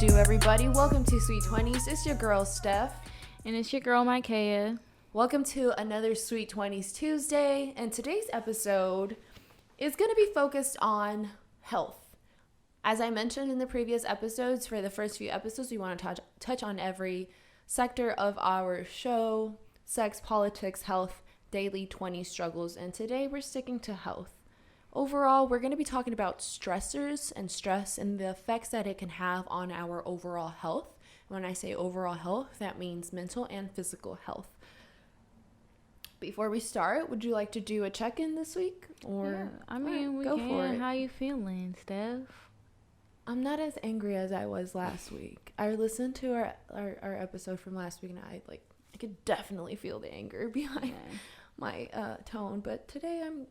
do, everybody? Welcome to Sweet 20s. It's your girl, Stef. And it's your girl, Micaiah. Welcome to another Sweet 20s Tuesday. And today's episode is going to be focused on health. As I mentioned in the previous episodes, for the first few episodes, we want to touch on every sector of our show: sex, politics, health, daily 20 struggles. And today we're sticking to health. Overall, we're going to be talking about stressors and stress and the effects that it can have on our overall health. When I say overall health, that means mental and physical health. Before we start, would you like to do a check-in this week? Or we go can. for it. How you feeling, Steph? I'm not as angry as I was last week. I listened to our episode from last week, and I could definitely feel the anger behind my tone. But today I'm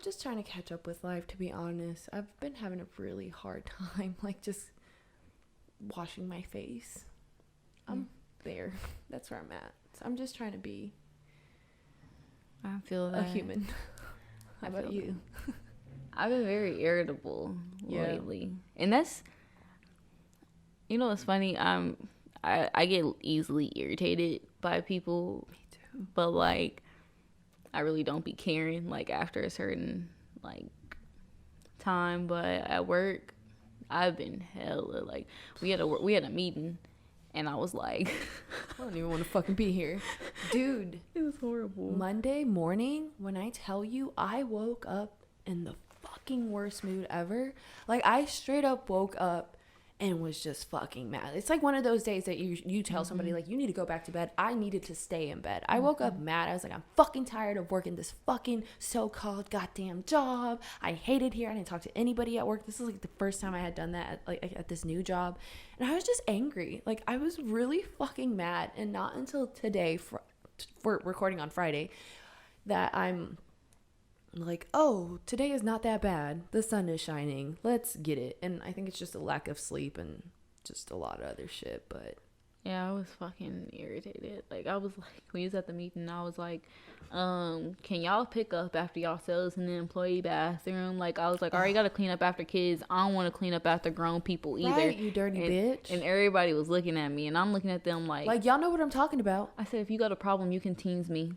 just trying to catch up with life, to be honest. I've been having a really hard time, just washing my face. I'm there. That's where I'm at. So I'm just trying to be I feel a human. How about you? I've been very irritable lately. And that's, it's funny. I get easily irritated by people. Me too. But, I really don't be caring, after a certain, time. But at work, I've been hella, we had a meeting, and I was like... I don't even want to fucking be here. Dude. It was horrible. Monday morning, when I tell you, I woke up in the fucking worst mood ever. I straight up woke up and was just fucking mad. It's one of those days that you tell somebody, you need to go back to bed. I needed to stay in bed. I woke up mad. I was like, I'm fucking tired of working this fucking so-called goddamn job. I hate it here. I didn't talk to anybody at work. This is the first time I had done that at this new job. And I was just angry. I was really fucking mad. And not until today, for recording on Friday, that I'm oh, today is not that bad. The sun is shining. Let's get it. And I think it's just a lack of sleep and just a lot of other shit. But yeah, I was fucking irritated. I was when you was at the meeting, I was like, can y'all pick up after yourselves in the employee bathroom? I was like, I already got to clean up after kids. I don't want to clean up after grown people either. Right, you dirty bitch. And everybody was looking at me, and I'm looking at them y'all know what I'm talking about. I said, if you got a problem, you can tease me.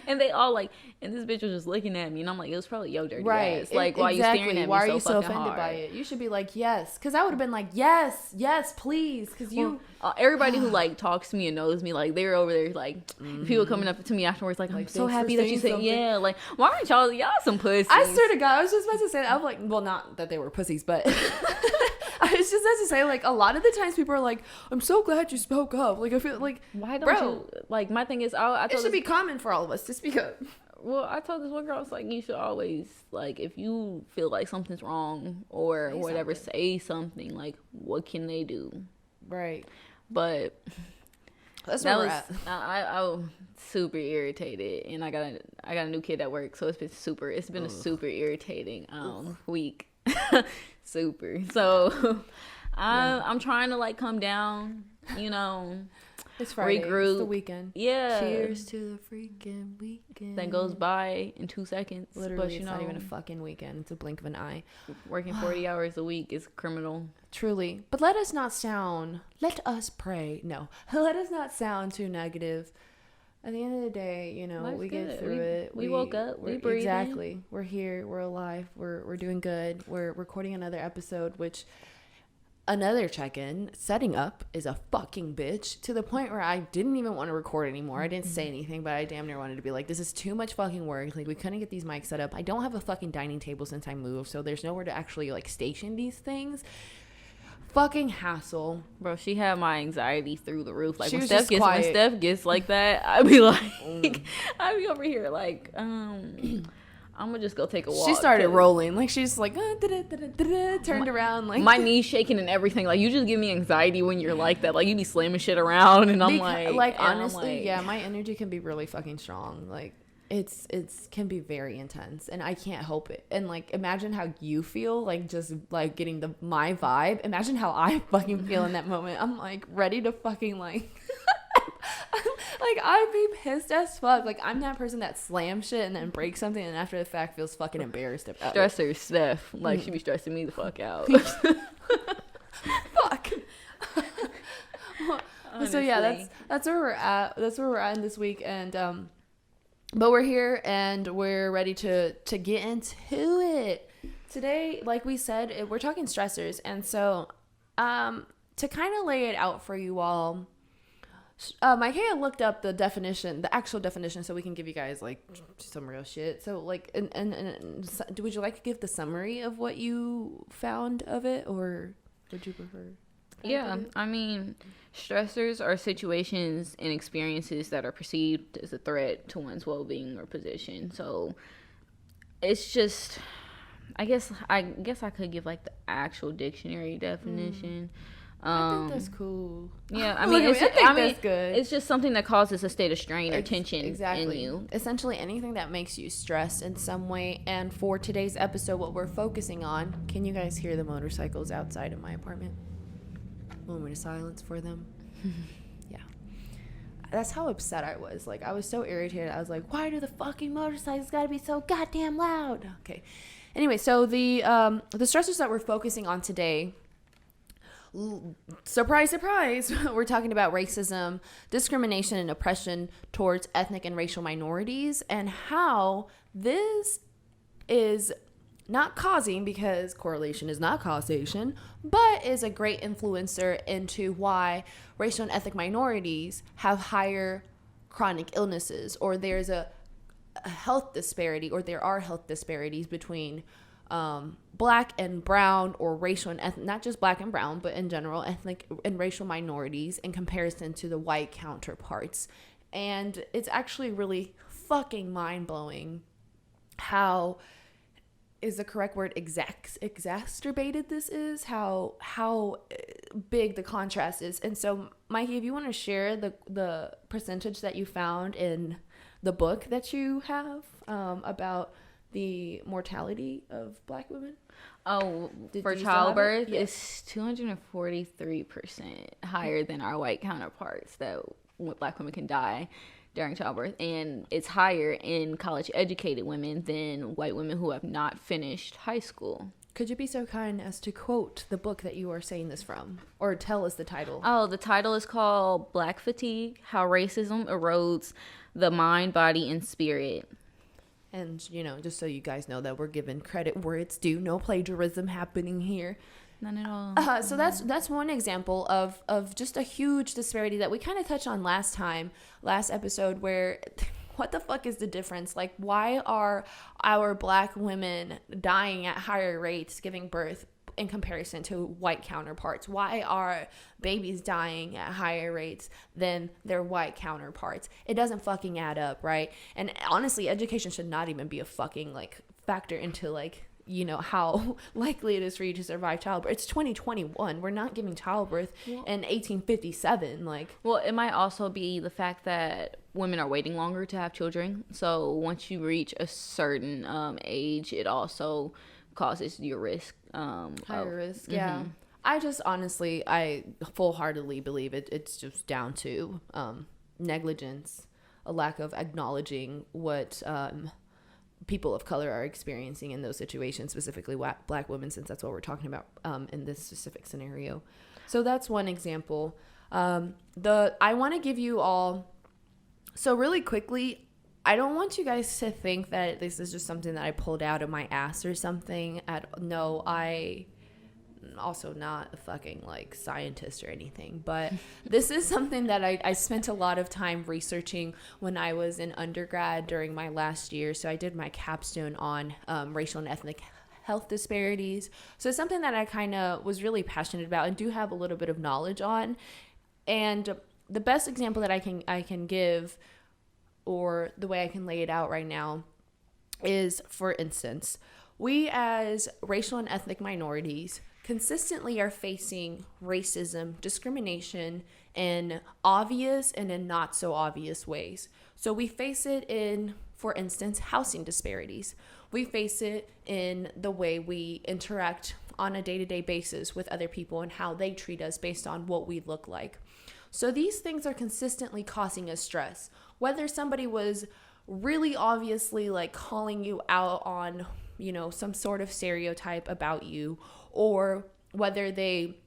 And they all and this bitch was just looking at me, and I'm like, it was probably your dirty ass. Why exactly. you staring at me? Why are so you so offended hard? by it? You should be yes, because I would have been yes, please, because you. Everybody who talks to me and knows me, they're over there people coming up to me afterwards I'm so happy that you said something. Why aren't y'all some pussies? I swear to God, I was just about to say that. I'm well, not that they were pussies, but. I was just about to say, a lot of the times people are I'm so glad you spoke up. I feel why don't you, my thing is, I it should be common for all of us to speak up. Well, I told this one girl, I was you should always, if you feel something's wrong or whatever, say something. What can they do? Right. But that's where we're at. I was super irritated, and I got a new kid at work, so it's been a super irritating week. Super. So I'm trying to come down, It's Friday. regroup. It's the weekend. Yeah. Cheers to the freaking weekend. That goes by in 2 seconds. Literally, but, it's not even a fucking weekend. It's a blink of an eye. Working 40 hours a week is criminal. Truly. But let us pray. No. Let us not sound too negative. At the end of the day, Life's we good. get through it. We woke up. We breathing. Exactly. We're here. We're alive. We're doing good. We're recording another episode, which another check-in setting up is a fucking bitch, to the point where I didn't even want to record anymore. I didn't say anything, but I damn near wanted to be this is too much fucking work. We couldn't get these mics set up. I don't have a fucking dining table since I moved, so there's nowhere to actually station these things. Fucking hassle. Bro, she had my anxiety through the roof. She when was Steph gets like that, I'd be I'd be over here I'm gonna just go take a walk. She started rolling. She's turned around. My knees shaking and everything. You just give me anxiety when you're like that. You be slamming shit around, and I'm honestly, yeah, my energy can be really fucking strong. It's can be very intense, and I can't help it. And imagine how you feel, just getting my vibe. Imagine how I fucking feel in that moment. I'm ready to fucking Like, I'd be pissed as fuck. Like, I'm that person that slams shit and then breaks something and after the fact feels fucking embarrassed about it. Stressor, Stef. Like, she be stressing me the fuck out. Fuck. So yeah, that's where we're at. That's where we're at in this week, and but we're here and we're ready to get into it today. Like we said, we're talking stressors, and so to kind of lay it out for you all, I kind of looked up the definition, the actual definition, so we can give you guys like some real shit. So like, and would you like to give the summary of what you found of it, or would you prefer? Yeah, I mean, stressors are situations and experiences that are perceived as a threat to one's well-being or position. So it's just, I guess I could give like the actual dictionary definition. I think that's cool. Yeah, I mean, that's good. It's just something that causes a state of strain or tension in you. Essentially, anything that makes you stressed in some way. And for today's episode, what we're focusing on, can you guys hear the motorcycles outside of my apartment? Moment of silence for them. Yeah, that's how upset I was. Like, I was so irritated. I was like, why do the fucking motorcycles gotta be so goddamn loud? Okay, anyway, so the stressors that we're focusing on today, surprise we're talking about racism, discrimination, and oppression towards ethnic and racial minorities, and how this is not causing, because correlation is not causation, but is a great influencer into why racial and ethnic minorities have higher chronic illnesses, or there's a health disparity, or there are health disparities between black and brown, or racial and ethnic, not just black and brown, but in general, ethnic and racial minorities in comparison to the white counterparts. And it's actually really fucking mind-blowing how is the correct word, exacerbated this is, how big the contrast is. And so, Mikey, if you want to share the percentage that you found in the book that you have about the mortality of black women. Oh, for childbirth, it's 243% higher than our white counterparts that black women can die during childbirth, and it's higher in college educated women than white women who have not finished high school. Could you be so kind as to quote the book that you are saying this from, or tell us the title? Oh, the title is called Black Fatigue: How Racism Erodes the Mind, Body, and Spirit. And, you know, just so you guys know that we're giving credit where it's due, no plagiarism happening here. None at all. So that's one example of just a huge disparity that we kind of touched on last episode, where what the fuck is the difference? Like, why are our black women dying at higher rates giving birth in comparison to white counterparts? Why are babies dying at higher rates than their white counterparts? It doesn't fucking add up, right? And honestly, education should not even be a fucking like factor into like, you know, how likely it is for you to survive childbirth. It's 2021. We're not giving childbirth in 1857. Like, well, it might also be the fact that women are waiting longer to have children. So once you reach a certain age, it also causes your risk. Higher risk, yeah. I just honestly, I full-heartedly believe it's just down to negligence, a lack of acknowledging what people of color are experiencing in those situations, specifically black women, since that's what we're talking about in this specific scenario. So that's one example. I want to give you all, so really quickly, I don't want you guys to think that this is just something that I pulled out of my ass or something. No, I also not a fucking like scientist or anything, but this is something that I spent a lot of time researching when I was in undergrad during my last year. So I did my capstone on racial and ethnic health disparities. So it's something that I kind of was really passionate about and do have a little bit of knowledge on. And the best example that I can give, or the way I can lay it out right now, is, for instance, we as racial and ethnic minorities consistently are facing racism, discrimination in obvious and in not so obvious ways. So we face it in, for instance, housing disparities. We face it in the way we interact on a day-to-day basis with other people and how they treat us based on what we look like. So these things are consistently causing us stress. Whether somebody was really obviously like calling you out on, you know, some sort of stereotype about you, or whether they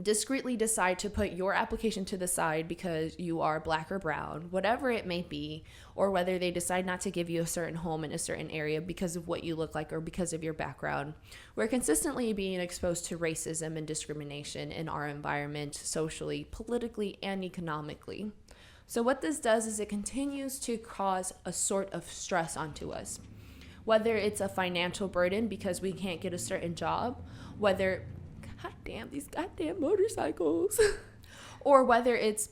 discreetly decide to put your application to the side because you are black or brown, whatever it may be, or whether they decide not to give you a certain home in a certain area because of what you look like or because of your background. We're consistently being exposed to racism and discrimination in our environment, socially, politically, and economically. So what this does is it continues to cause a sort of stress onto us. Whether it's a financial burden because we can't get a certain job, whether God damn these goddamn motorcycles, or whether it's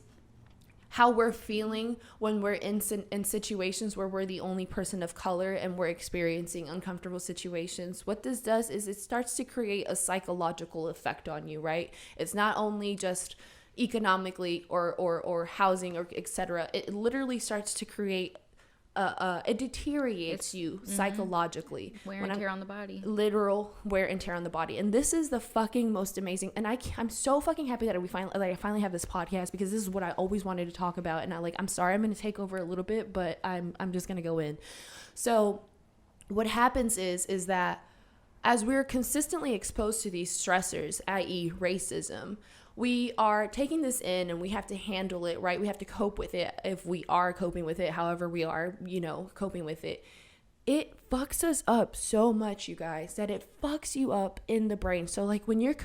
how we're feeling when we're in situations where we're the only person of color and we're experiencing uncomfortable situations. What this does is it starts to create a psychological effect on you, right? It's not only just economically or housing or etc. It literally starts to create it deteriorates you psychologically. Wear and tear on the body. Literal wear and tear on the body. And this is the fucking most amazing. And I'm so fucking happy that I finally have this podcast, because this is what I always wanted to talk about. And I'm sorry I'm going to take over a little bit, but I'm just going to go in. So what happens is that as we're consistently exposed to these stressors, i.e. racism, we are taking this in and we have to handle it, right? We have to cope with it if we are coping with it, however we are, you know, coping with it. It fucks us up so much, you guys, that it fucks you up in the brain. So like when you're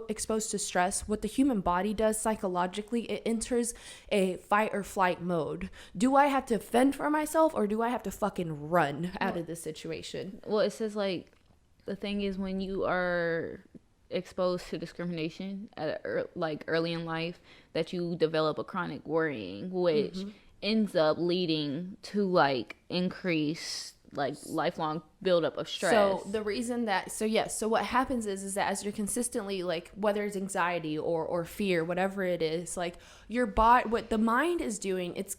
exposed to stress, what the human body does psychologically, it enters a fight or flight mode. Do I have to fend for myself, or do I have to fucking run out of this situation? Well, it says like the thing is when you are exposed to discrimination at like early in life, that you develop a chronic worrying, which ends up leading to like increased like lifelong buildup of stress. So the reason that so what happens is that as you're consistently, like, whether it's anxiety or fear, whatever it is, like your body, what the mind is doing, it's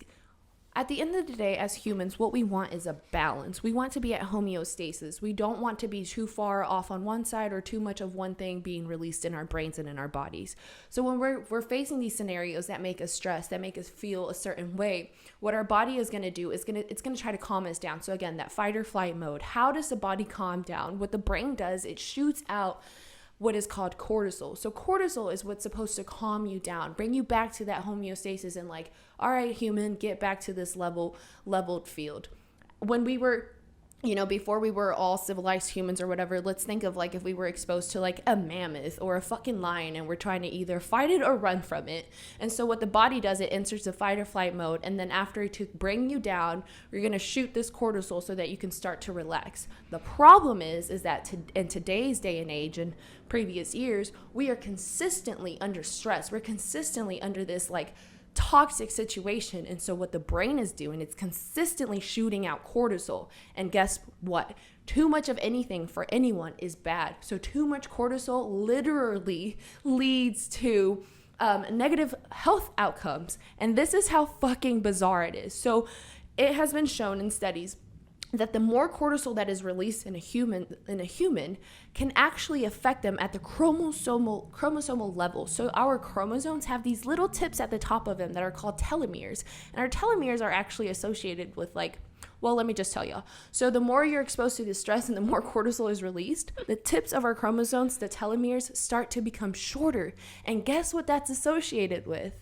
at the end of the day, as humans, what we want is a balance. We want to be at homeostasis. We don't want to be too far off on one side or too much of one thing being released in our brains and in our bodies. So when we're facing these scenarios that make us stress, that make us feel a certain way, what our body is going to do is it's going to try to calm us down. So again, that fight or flight mode. How does the body calm down? What the brain does, it shoots out what is called cortisol. So cortisol is what's supposed to calm you down, bring you back to that homeostasis and like, all right, human, get back to this leveled field. When we were, you know, before we were all civilized humans or whatever, let's think of like if we were exposed to like a mammoth or a fucking lion and we're trying to either fight it or run from it. And so what the body does, it enters the fight or flight mode. And then after to bring you down, you're going to shoot this cortisol so that you can start to relax. The problem is that in today's day and age and previous years, we are consistently under stress. We're consistently under this like toxic situation. And so what the brain is doing, it's consistently shooting out cortisol. And guess what? Too much of anything for anyone is bad. So too much cortisol literally leads to negative health outcomes. And this is how fucking bizarre it is. So it has been shown in studies that the more cortisol that is released in a human can actually affect them at the chromosomal level. So our chromosomes have these little tips at the top of them that are called telomeres. And our telomeres are actually associated with like, well, let me just tell y'all. So the more you're exposed to the stress and the more cortisol is released, the tips of our chromosomes, the telomeres, start to become shorter. And guess what that's associated with?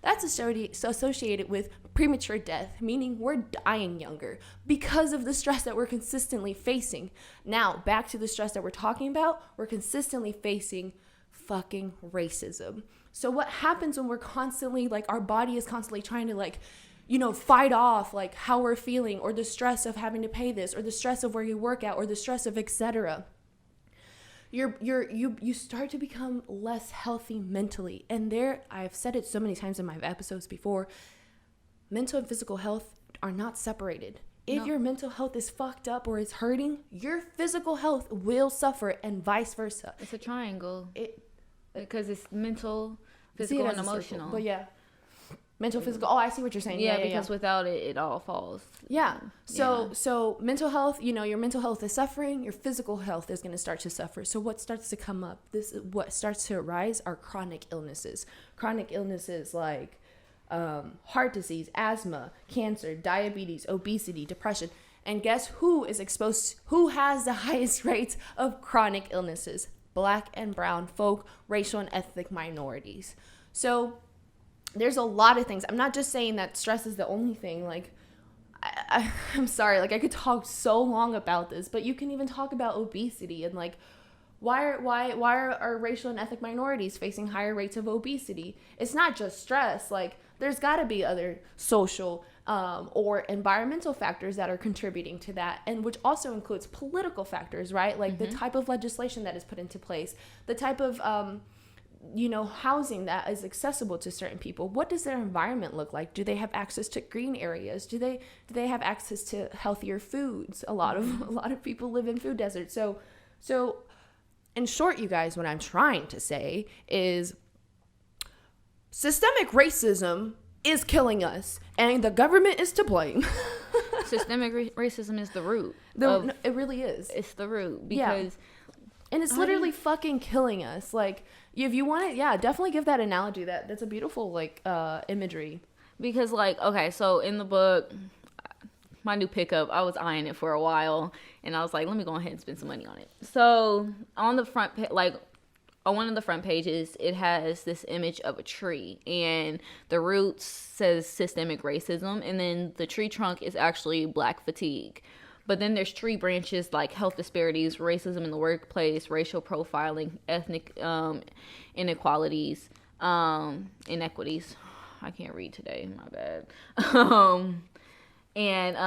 That's associated with premature death, meaning we're dying younger because of the stress that we're consistently facing. Now, back to the stress that we're talking about, we're consistently facing fucking racism. So what happens when we're constantly, like, our body is constantly trying to, like, you know, fight off, like, how we're feeling, or the stress of having to pay this, or the stress of where you work at, or the stress of etc. You start to become less healthy mentally. And I've said it so many times in my episodes before, mental and physical health are not separated. If your mental health is fucked up or is hurting, your physical health will suffer, and vice versa. It's a triangle. Because it's mental, physical, and emotional. But yeah. Mental, physical. Oh, I see what you're saying. Yeah, because without it, it all falls. Yeah. So mental health, you know, your mental health is suffering, your physical health is going to start to suffer. So what starts to come up? What starts to arise are chronic illnesses. Chronic illnesses like heart disease, asthma, cancer, diabetes, obesity, depression. And guess who who has the highest rates of chronic illnesses? Black and brown folk, racial and ethnic minorities. So there's a lot of things. I'm not just saying that stress is the only thing. Like, I'm sorry, like I could talk so long about this, but you can even talk about obesity and like, why are racial and ethnic minorities facing higher rates of obesity? It's not just stress. Like, there's got to be other social or environmental factors that are contributing to that, and which also includes political factors, right? Like the type of legislation that is put into place, the type of housing that is accessible to certain people. What does their environment look like? Do they have access to green areas? Do they have access to healthier foods? A lot of people live in food deserts. So in short, you guys, what I'm trying to say is systemic racism is killing us, and the government is to blame. Systemic racism is the root. It really is. It's the root, because and it's literally fucking killing us. Like, if you want it, definitely give that analogy. That's a beautiful like imagery. Because like, okay, so in the book, my new pickup, I was eyeing it for a while, and I was like, let me go ahead and spend some money on it. So on the front on one of the front pages, it has this image of a tree, and the roots says systemic racism, and then the tree trunk is actually black fatigue. But then there's tree branches like health disparities, racism in the workplace, racial profiling, ethnic inequalities, inequities. I can't read today, my bad. And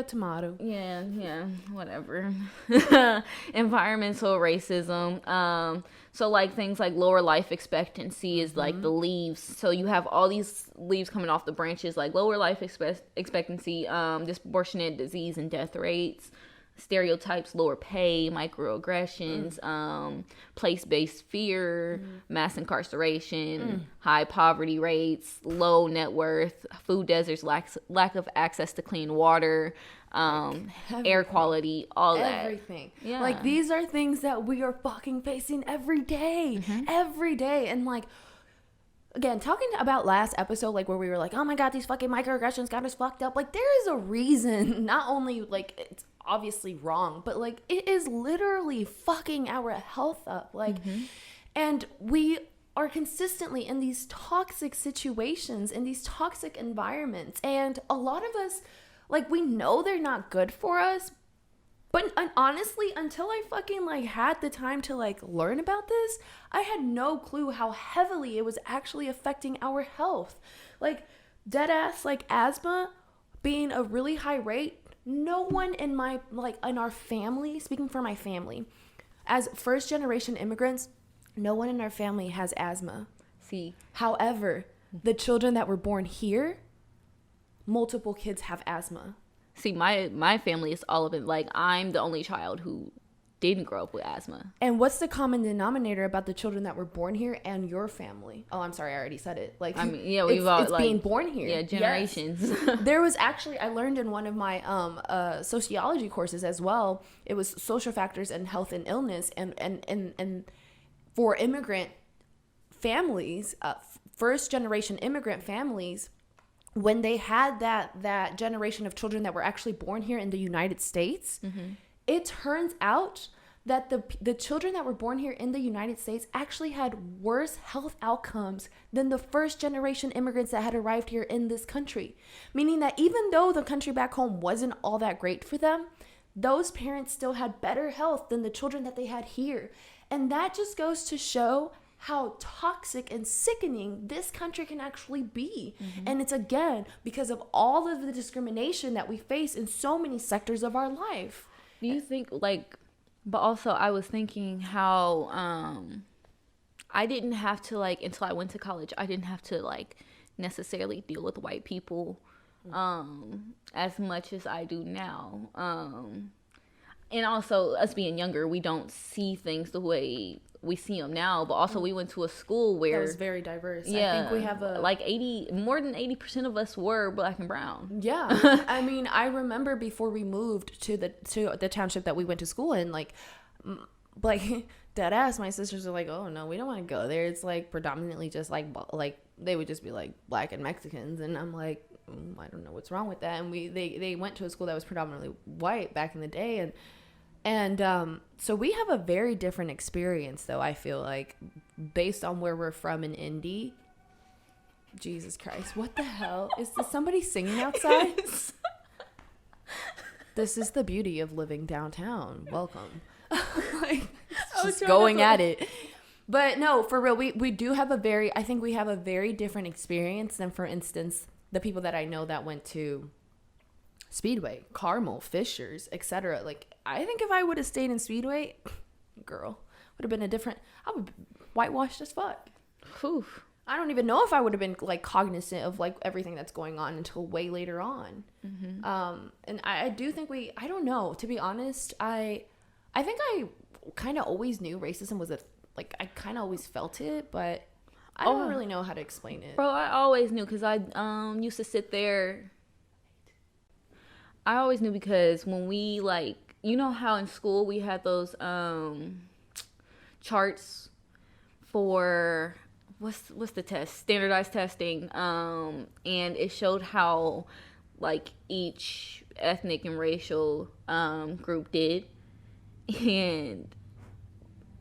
tomato. Yeah, whatever. Environmental racism. So like things like lower life expectancy is like the leaves. So you have all these leaves coming off the branches, like lower life expectancy, disproportionate disease and death rates, stereotypes, lower pay, microaggressions, place-based fear, mass incarceration, high poverty rates, low net worth, food deserts, lack of access to clean water, air quality, all that. Everything. Yeah. Like, these are things that we are fucking facing every day. Every day. And like, again, talking about last episode, like where we were like, oh my God, these fucking microaggressions got us fucked up. Like, there is a reason, not only like it's obviously wrong, but like it is literally fucking our health up. Like, and we are consistently in these toxic situations, in these toxic environments. And a lot of us, like, we know they're not good for us, but honestly, until I fucking like had the time to like learn about this, I had no clue how heavily it was actually affecting our health. Like, dead ass, like asthma being a really high rate. No one in in our family, speaking for my family, as first generation immigrants, no one in our family has asthma. See, however, the children that were born here, multiple kids have asthma. See, my family is all of it. Like, I'm the only child who didn't grow up with asthma. And what's the common denominator about the children that were born here and your family? Oh, I'm sorry, I already said it. Like, I mean, yeah, we've all it's like being born here. Yeah, generations. Yes. There was actually, I learned in one of my sociology courses as well. It was social factors and health and illness, and for immigrant families, first generation immigrant families, when they had that generation of children that were actually born here in the United States, it turns out that the children that were born here in the United States actually had worse health outcomes than the first generation immigrants that had arrived here in this country. Meaning that even though the country back home wasn't all that great for them, those parents still had better health than the children that they had here. And that just goes to show how toxic and sickening this country can actually be. And it's, again, because of all of the discrimination that we face in so many sectors of our life. Do you think, like, but also I was thinking how I didn't have to, like, until I went to college, I didn't have to, like, necessarily deal with white people as much as I do now. And also, us being younger, we don't see things the way we see them now. But also, we went to a school where that was very diverse. Yeah, I think we have more than 80% of us were black and brown. Yeah, I mean, I remember before we moved to the township that we went to school in, like, like dead ass, my sisters are like, oh no, we don't want to go there. It's like predominantly just like they would just be like black and Mexicans, and I'm like, I don't know what's wrong with that. And they went to a school that was predominantly white back in the day, and so we have a very different experience, though, I feel like, based on where we're from in Indy. Jesus Christ, what the hell? Is this somebody singing outside? This is the beauty of living downtown. Welcome. Like, just going at it. But no, for real, we do have I think we have a very different experience than, for instance, the people that I know that went to Speedway, Carmel, Fishers, etc. Like, I think if I would have stayed in Speedway, girl, would have been I would be whitewashed as fuck. Whew. I don't even know if I would have been like cognizant of like everything that's going on until way later on. Mm-hmm. And I do think I don't know, to be honest, I think I kind of always knew racism was I kind of always felt it, but I don't really know how to explain it. Bro, I always knew, because I used to sit there. I always knew because when we, like, you know how in school we had those charts for what's the test, standardized testing, and it showed how like each ethnic and racial group did, and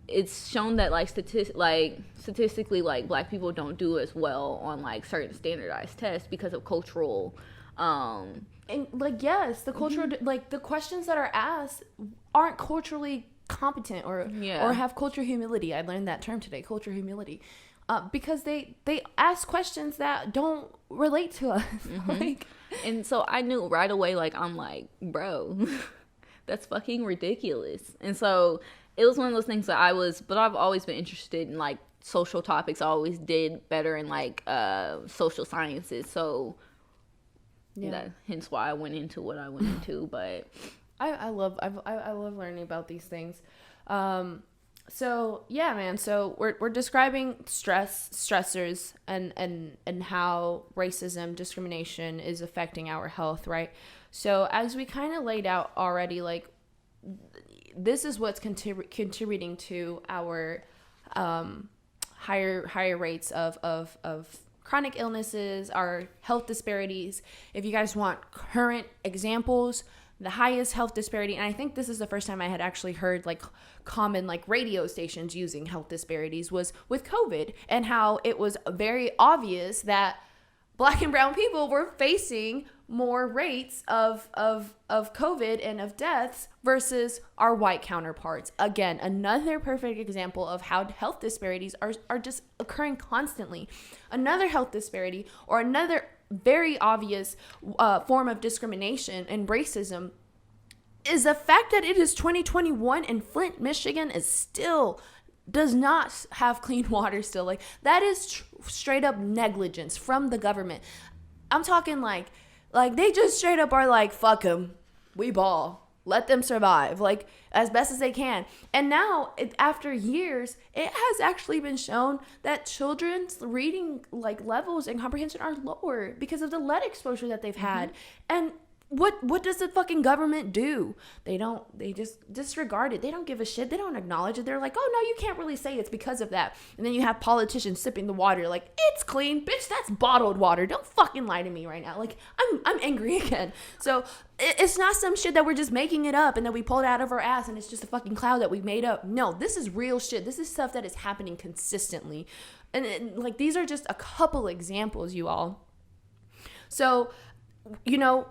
it's shown that like statistically like black people don't do as well on like certain standardized tests because of cultural and like, yes, the cultural like the questions that are asked aren't culturally competent or have cultural humility. I learned that term today, cultural humility. Because they ask questions that don't relate to us. Like, and so I knew right away, like, I'm like, bro, that's fucking ridiculous. And so it was one of those things that but I've always been interested in like social topics. I always did better in like social sciences. So hence why I went into what I went into. But I love learning about these things. So yeah, man. So we're describing stressors, and how racism, discrimination is affecting our health, right? So as we kind of laid out already, like, this is what's contributing to our higher rates of chronic illnesses, our health disparities. If you guys want current examples, the highest health disparity, and I think this is the first time I had actually heard like common like radio stations using health disparities, was with COVID, and how it was very obvious that Black and brown people were facing more rates of COVID and of deaths versus our white counterparts. Again, another perfect example of how health disparities are just occurring constantly. Another health disparity, or another very obvious form of discrimination and racism, is the fact that it is 2021 and Flint, Michigan does not have clean water still. Like, that is straight up negligence from the government. I'm talking like they just straight up are like, fuck them, we ball, let them survive, like, as best as they can. And now, after years, it has actually been shown that children's reading like levels and comprehension are lower because of the lead exposure that they've had. And what does the fucking government do? They just disregard it. They don't give a shit. They don't acknowledge it. They're like, oh no, you can't really say it's because of that. And then you have politicians sipping the water like, it's clean, bitch, that's bottled water. Don't fucking lie to me right now. Like, I'm angry again. So it's not some shit that we're just making it up and that we pulled out of our ass and it's just a fucking cloud that we made up. No, this is real shit. This is stuff that is happening consistently. And like, these are just a couple examples, you all. So, you know,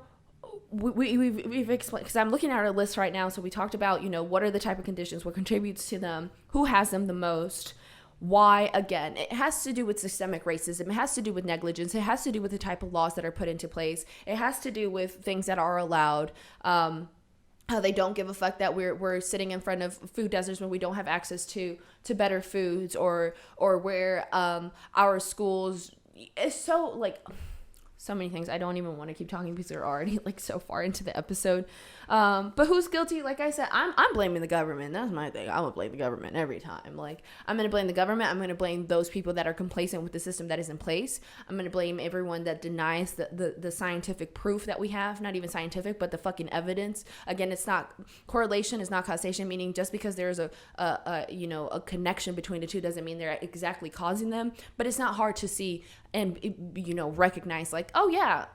we've explained, because I'm looking at our list right now. So we talked about, you know, what are the type of conditions, what contributes to them, who has them the most, why. Again, it has to do with systemic racism. It has to do with negligence. It has to do with the type of laws that are put into place. It has to do with things that are allowed. How they don't give a fuck that we're sitting in front of food deserts when we don't have access to better foods, or where our schools is so like so many things. I don't even want to keep talking because we're already like so far into the episode. But who's guilty? Like I said, I'm blaming the government. That's my thing. I'm gonna blame the government every time. Like, I'm gonna blame the government. I'm gonna blame those people that are complacent with the system that is in place. I'm gonna blame everyone that denies the scientific proof that we have. Not even scientific, but the fucking evidence. Again, it's not correlation, is not causation. Meaning just because there's a connection between the two doesn't mean they're exactly causing them. But it's not hard to see and recognize, like, oh yeah,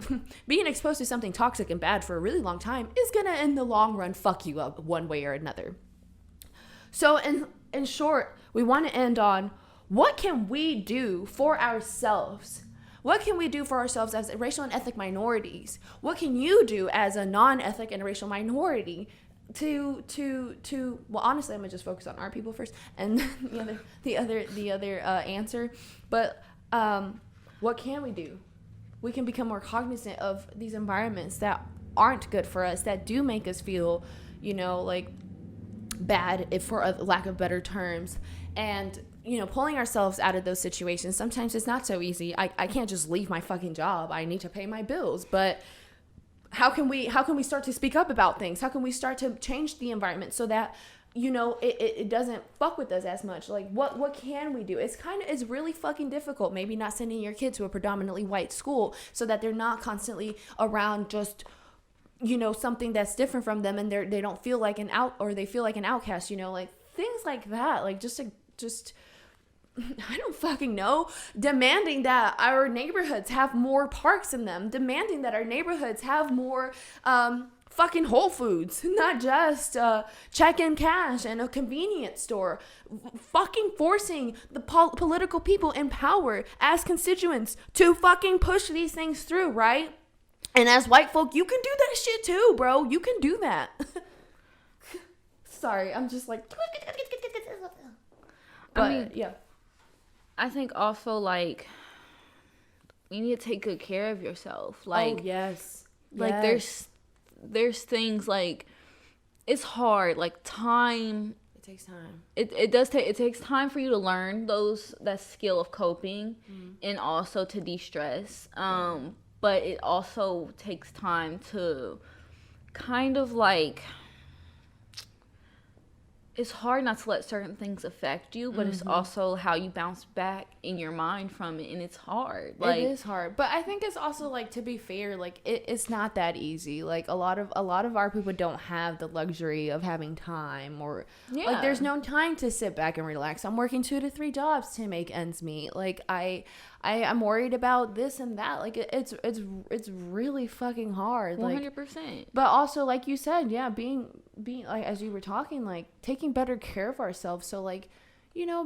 being exposed to something toxic and bad for a really long time is gonna in the long run fuck you up one way or another. So in short, we want to end on, what can we do for ourselves? What can we do for ourselves as racial and ethnic minorities? What can you do as a non-ethnic and racial minority to well, honestly, I'm gonna just focus on our people first, and the other answer. But what can we do? We can become more cognizant of these environments that aren't good for us, that do make us feel, like bad, if for a lack of better terms, and pulling ourselves out of those situations. Sometimes it's not so easy. I can't just leave my fucking job. I need to pay my bills, but how can we start to speak up about things? How can we start to change the environment so that it doesn't fuck with us as much? Like, what can we do? It's really fucking difficult. Maybe not sending your kid to a predominantly white school so that they're not constantly around just something that's different from them, and they don't feel like they feel like an outcast, like things like that. Like just I don't fucking know. Demanding that our neighborhoods have more parks in them. Demanding that our neighborhoods have more fucking Whole Foods, not just check-in cash and a convenience store. Fucking forcing the political people in power as constituents to fucking push these things through, right? And as white folk, you can do that shit too, bro. You can do that. Sorry, I'm just like... But, yeah. I think also, like, you need to take good care of yourself. Like, oh, yes. Like, there's things, like, it's hard. Like, time... It takes time. It takes time for you to learn that skill of coping, and also to de-stress. But it also takes time to kind of, like... It's hard not to let certain things affect you, but it's also how you bounce back in your mind from it, and it's hard. Like, it is hard, but I think it's also, like, to be fair, like, it's not that easy. Like, a lot of our people don't have the luxury of having time, or like, there's no time to sit back and relax. I'm working 2 to 3 jobs to make ends meet. Like, I'm worried about this and that. Like, it's really fucking hard. 100%. Like, but also, like you said, yeah, being like, as you were talking, like, taking better care of ourselves. So, like,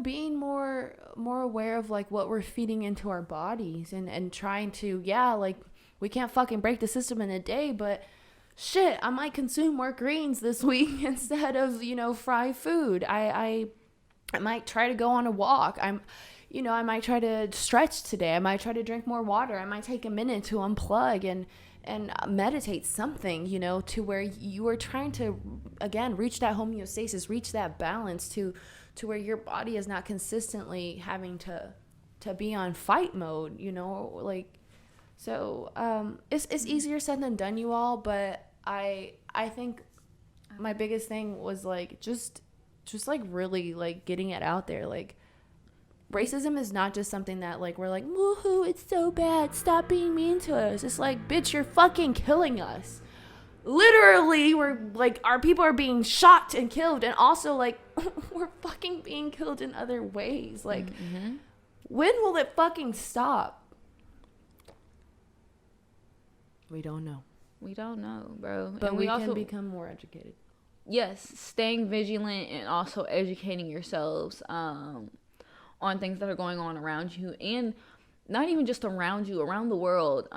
being more aware of, like, what we're feeding into our bodies, and trying to, like, we can't fucking break the system in a day, but shit, I might consume more greens this week instead of, fried food. I might try to go on a walk. I might try to stretch today. I might try to drink more water. I might take a minute to unplug and meditate something, to where you are trying to, again, reach that homeostasis, reach that balance to where your body is not consistently having to be on fight mode, like, so, it's easier said than done, you all, but I think my biggest thing was, like, just like, really, like, getting it out there. Like, racism is not just something that, like, we're like, woohoo, it's so bad, stop being mean to us. It's like, bitch, you're fucking killing us. Literally, we're, like, our people are being shot and killed, and also, like, we're fucking being killed in other ways. Like, when will it fucking stop? We don't know. We don't know, bro. But and we also can become more educated. Yes, staying vigilant and also educating yourselves on things that are going on around you, and not even just around you, around the world.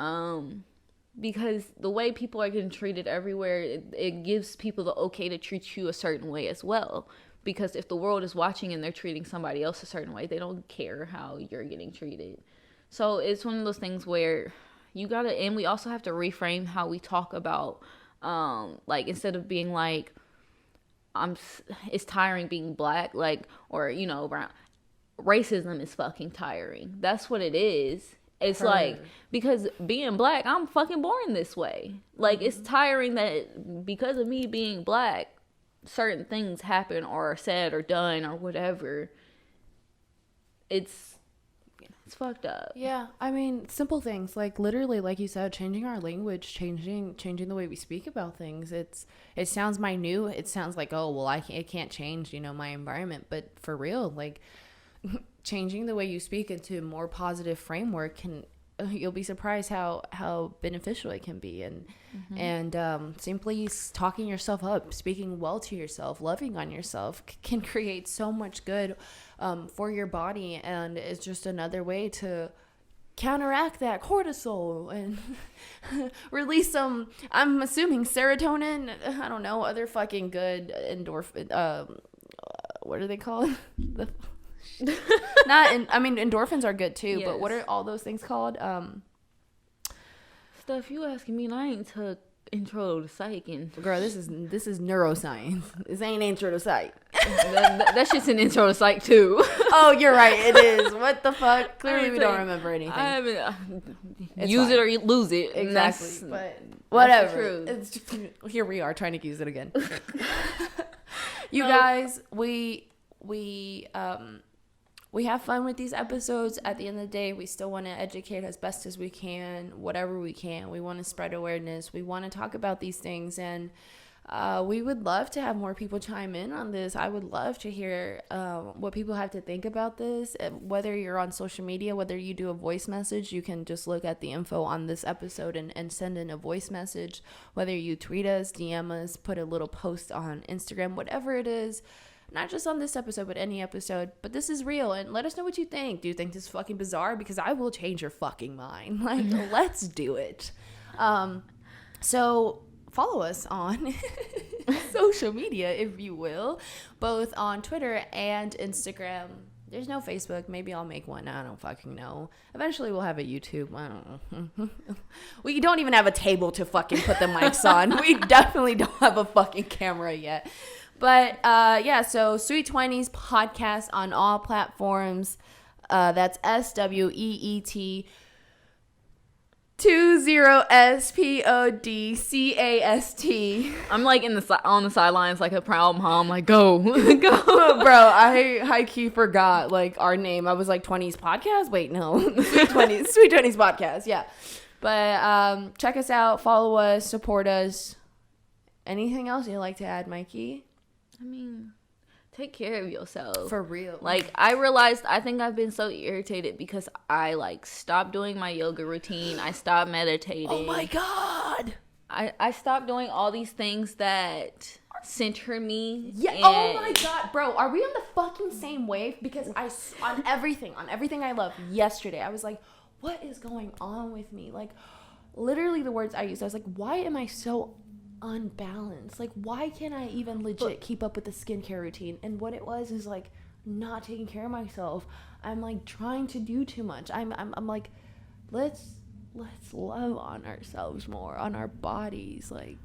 Because the way people are getting treated everywhere, it gives people the okay to treat you a certain way as well. Because if the world is watching and they're treating somebody else a certain way, they don't care how you're getting treated. So it's one of those things where you gotta, and we also have to reframe how we talk about, like, instead of being like, it's tiring being black, like, or, brown. Racism is fucking tiring. That's what it is. It's like, because being black, I'm fucking born this way. Like, it's tiring that because of me being black, certain things happen or are said or done or whatever. It's fucked up. Yeah, I mean, simple things like literally, like you said, changing our language, changing the way we speak about things. It sounds minute. It sounds like, oh well, it can't change, my environment. But for real, like changing the way you speak into a more positive framework you'll be surprised how beneficial it can be. And simply talking yourself up, speaking well to yourself, loving on yourself can create so much good for your body, and it's just another way to counteract that cortisol and release some, I'm assuming, serotonin, I don't know, other fucking good endorphin, what are they called? Endorphins are good too, yes. But what are all those things called? Stuff you asking me, and I ain't took intro to psych. And girl, this is neuroscience. This ain't intro to psych. that shit's an intro to psych too. Oh, you're right, it is. What the fuck? Clearly we don't remember anything. I haven't use it or you lose it. Exactly, but whatever. It's just, here we are trying to use it again. You guys, we have fun with these episodes. At the end of the day, we still want to educate as best as we can, whatever we can. We want to spread awareness. We want to talk about these things, and we would love to have more people chime in on this. I would love to hear what people have to think about this. Whether you're on social media, whether you do a voice message, you can just look at the info on this episode and send in a voice message. Whether you tweet us, DM us, put a little post on Instagram, whatever it is. Not just on this episode, but any episode. But this is real, and let us know what you think. Do you think this is fucking bizarre? Because I will change your fucking mind. Like, let's do it. So follow us on social media, if you will, both on Twitter and Instagram. There's no Facebook. Maybe I'll make one. I don't fucking know. Eventually we'll have a YouTube. I don't know. We don't even have a table to fucking put the mics on. We definitely don't have a fucking camera yet. But, so Sweet 20s podcast on all platforms. That's SWEET 20SPODCAST. I'm like on the sidelines like a proud mom, like go. Bro, I high-key forgot like our name. I was like 20s podcast. Wait, no. Sweet 20s podcast. Yeah. But check us out, follow us, support us. Anything else you'd like to add, Mikey? I mean, take care of yourself. For real. Like, I realized, I think I've been so irritated because I, like, stopped doing my yoga routine. I stopped meditating. Oh, my God. I stopped doing all these things that center me. Yeah. Oh, my God. Bro, are we on the fucking same wave? Because on everything I love, yesterday, I was like, what is going on with me? Like, literally the words I used, I was like, why am I so unbalanced? Like, why can't I even legit keep up with the skincare routine? And what it was is like not taking care of myself. I'm like trying to do too much. I'm like, let's love on ourselves more, on our bodies. Like,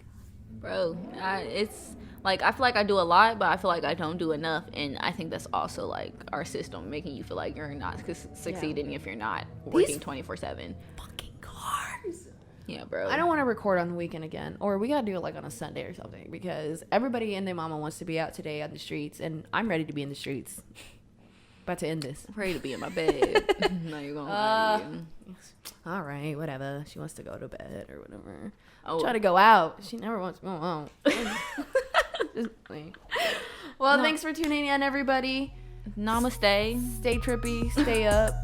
bro, it's like I feel like I do a lot, but I feel like I don't do enough. And I think that's also like our system making you feel like you're not succeeding if you're not working 24/7. Fucking cars. Yeah, bro. I don't want to record on the weekend again. Or we got to do it like on a Sunday or something. Because everybody and their mama wants to be out today on the streets. And I'm ready to be in the streets. About to end this. I'm ready to be in my bed. No, you're going to lie. All right, whatever. She wants to go to bed or whatever. Oh. Try to go out. She never wants to go out. Well, thanks for tuning in, everybody. Namaste. Stay trippy. Stay up.